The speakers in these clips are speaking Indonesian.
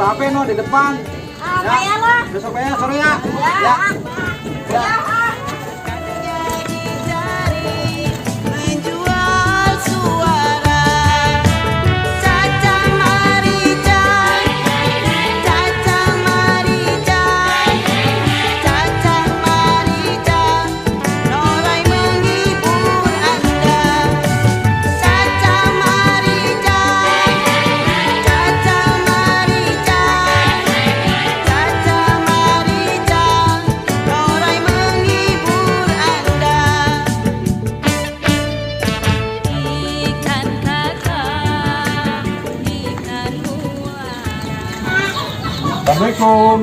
Babe no di depan. Bayar lah. Besok bayar sore ya. Ya. Ya. Menjual suara Caca Marica, Caca Marica, Caca Marica, Norai menghibur Anda. Caca Marica, Caca Marica, Caca Marica, Norai menghibur Anda. Ikan kakak, ikan muara. Assalamualaikum.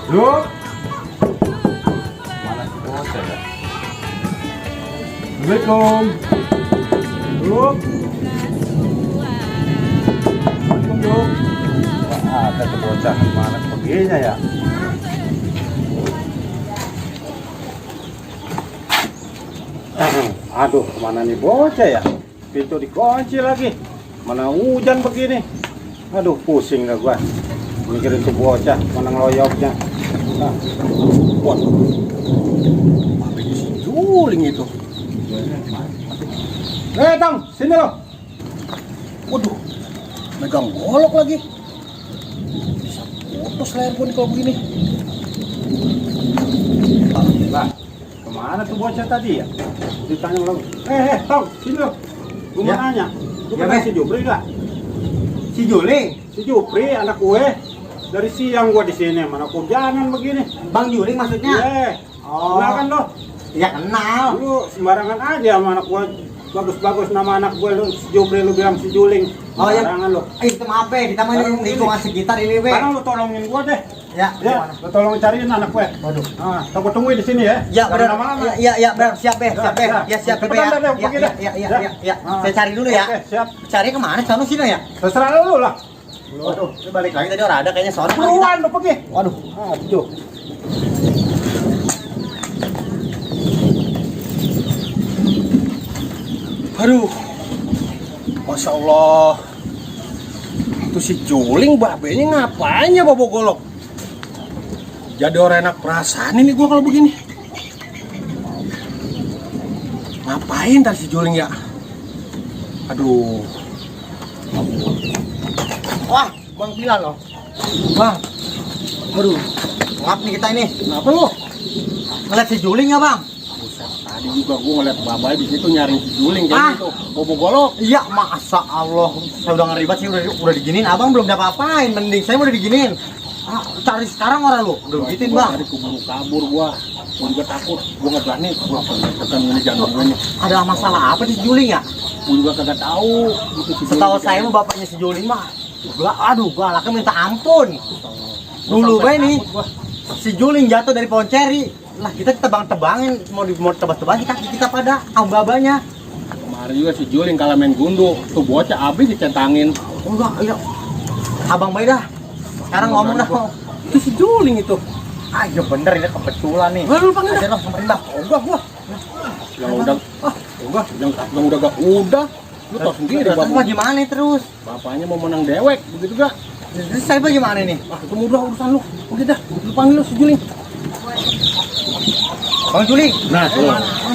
Lu? Mana si bocah ya? Assalamualaikum. Lu? Assalamualaikum, Lu. Wah, ada tuh bocah mana perginya ya? Aduh, kemana nih bocah ya? Pintu dikunci lagi. Mana hujan begini? Aduh, pusing dah gua. Mikirin tuh bocah, mana ngeloyoknya. Nah, waduh. Apa ini si juling itu? Tang, sini lo. Waduh, megang golok lagi. Bisa putus leher gua nih kalau begini. Lah, kemana tuh bocah tadi ya? Ditanya ulang. Tang, sini lo. Gua mau nanya. Lu kenal si Jupri nggak? Si Juling, Si Jupri, anak gue. Dari siang gua di sini, mana kehujanan begini. Bang Juling maksudnya? Oh. Kenal kan lo? Ya kenal. Lu sembarangan aja sama anak gua. Bagus-bagus nama anak gue lu si Jupri lu bilang si Juling. Oh ya. Sembarangan lu. Itu maaf kita mah Baru lingkungan sekitar ini we. Sekarang lu tolongin gua deh. Ya. Ya, lu tolong cariin anak gue. Waduh. Nah, aku tungguin di sini ya. Ya Jangan benar. lama-lama. Ya benar. Siap be, siap be. Ya. Ya siap be Cepetan ya. dah, pergi dah. Ya. Ah. Saya cari dulu ya. Oke, siap. Cari kemana? Sana sini ya. Terserah lu lah. Waduh, ini balik lagi tadi orang ada kayaknya sono. Buruan lu pergi. Waduh. Aduh. Aduh, Masya Allah. Itu si Juling babenya ngapain ya bawa golok? Jadi orang enak perasaan ini gua kalau begini. Ngapain tadi si Juling ya? Aduh. Wah, Bang Bilal loh. Bang. Aduh. Maaf nih kita ini. Kenapa lu? Ngeliat si Juling ya, Bang? Buset, tadi juga gua ngeliat babay di situ nyariin si Juling kayak Ah. gitu. Bawa golok. Iya, masa Allah. Saya udah ngeribat sih udah diginiin. Abang belum dapat apain. Mending saya udah diginiin. Ah, cari sekarang orang lu. Udah gituin, Bang. Tadi keburu kabur gua. Gua juga takut. Gua nggak berani. Gua tekan ini jangan gue nih. Ada masalah apa di si Juling ya? Gua juga kagak tahu. Gitu, si Setahu Juling saya mah bapaknya si Juling mah aduh, galaknya minta ampun. Dulu sampai nih, takut gua. si Juling jatuh dari pohon ceri. Lah kita tebang-tebangin, mau tebas-tebangin kaki kita pada babanya. Kemarin juga si Juling kalah main gundu. Tuh bocah abis dicentangin. Oh enggak, iya. Abang baik dah. Sekarang ngomong dah. Itu si Juling itu. Ah iya bener ini kebetulan nih. Lu panggil Aja dah. dong samperin dah. Enggak gua. Yang udah enggak, yang udah gak udah. Lu tau sendiri Terus bapak. gimana terus? Bapaknya mau menang dewek begitu gak? Terus saya bagaimana nih? Ah, itu mudah urusan lu. Udah dah, lu panggil lu si Juling. Bang Juling. Nah, tuh.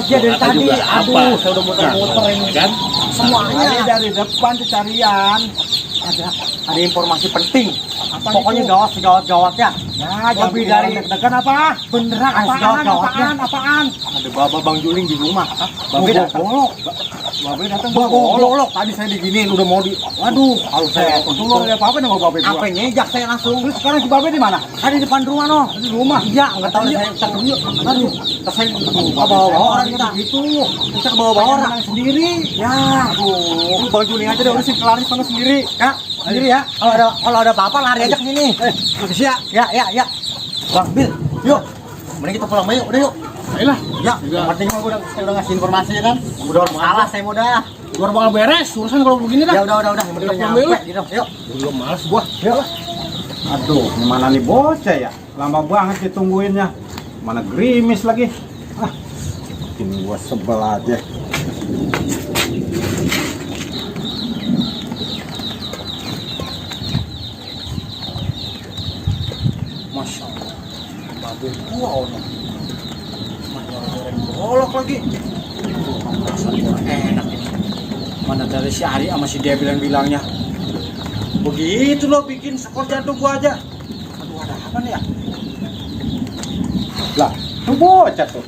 Dia dari tadi. juga Aduh, apa? saya udah muter-muter ini. Kan? Semuanya. Dari depan tuh carian. Ada informasi penting. Pokoknya gawat-gawatnya. Nah, Lebih dari deg-degan apa? beneran gawat-gawatnya. Apaan? Ada baba Bang Juling di rumah. Babe Bawa datang. golok. Babe datang Bawa golok. Tadi saya diginiin udah mau di. Waduh, kalau saya Untung lo ada apa-apa nih sama babe gua. apa nyejak saya langsung. Terus sekarang si babe di mana? Ada di depan rumah no. Di rumah. Iya, nggak tahu saya cakep yuk. Aduh, terus saya bawa-bawa orang kita. Gitu. Kita bawa-bawa orang. Menang sendiri. Ya, aduh. Bang Juling aja deh urusin kelarin sana sendiri. Ya, sendiri ya. Kalau ada apa-apa lari aja ke sini. Makasih ya. Ya. Bang Bil, yuk. Mending kita pulang yuk, udah yuk. Ayolah. Ya, yang penting mah saya udah ngasih informasi ya kan. Udah salah saya mau dah. Luar bakal beres urusan kalau begini dah. Ya udah. Yang penting udah Udah nyampe gitu. Yuk. Belum males gua. Yuk. Aduh, gimana nih bocah ya? Lama banget ditungguinnya. Mana gerimis lagi. Ah, bikin gua sebel aja. gua ono. Mana goreng golok lagi. Rasanya kurang enak ini. Mana dari si Ari sama si dia bilangnya. Begitu loh bikin skor jantung gua aja. Aduh, ada apa nih ya? Lah, tuh bocah tuh.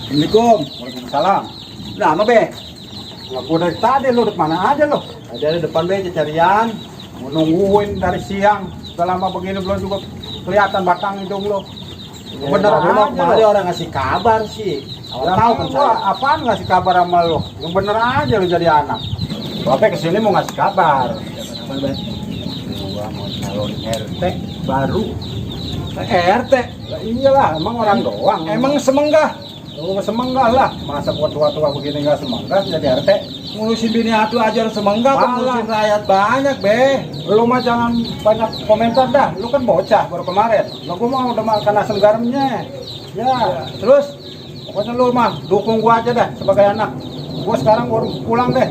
Assalamualaikum. Waalaikumsalam. Lama be. Lah gua dari tadi lu di mana aja lu? Ada di depan be carian. Mau nungguin dari siang. Udah lama begini belum juga kelihatan batang hidung lu. Bener aja Kemarin lu. orang ngasih kabar sih. Awal tahu kan Gua saya. apaan ngasih kabar sama lu? Yang bener aja lu jadi anak. Bapak kesini mau ngasih kabar. Apa be? Gua mau calon RT baru. RT. Lah iyalah, emang orang doang. Emang semenggah lu semenggah lah. Masa gua tua-tua begini nggak semenggah jadi RT? ngurusin bini atu aja semenggah Malah. ngurusin rakyat banyak be. Lu mah jangan banyak komentar dah. Lu kan bocah baru kemarin. Lah gua mah udah makan asam garamnya. Ya, terus pokoknya lu mah dukung gua aja dah sebagai anak. Gua sekarang baru pulang deh.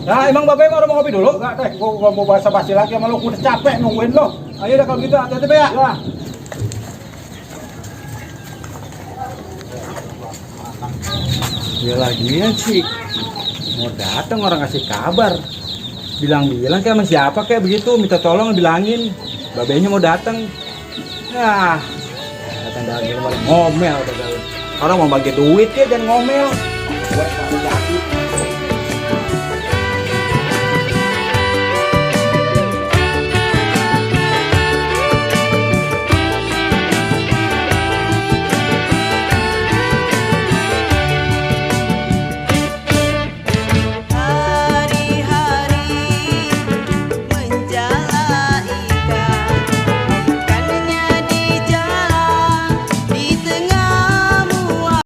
Nah emang babe mau ngopi dulu? Enggak deh, gua mau basa-basi lagi sama lu. Gua udah capek nungguin lu. Ayo dah kalau gitu hati-hati be ya. Ya. Ya lagian sih mau datang orang kasih kabar bilang-bilang kayak sama siapa kayak begitu minta tolong bilangin babenya mau datang. Nah datang dari rumah ngomel orang mau bagi duit ya dan ngomel. Buat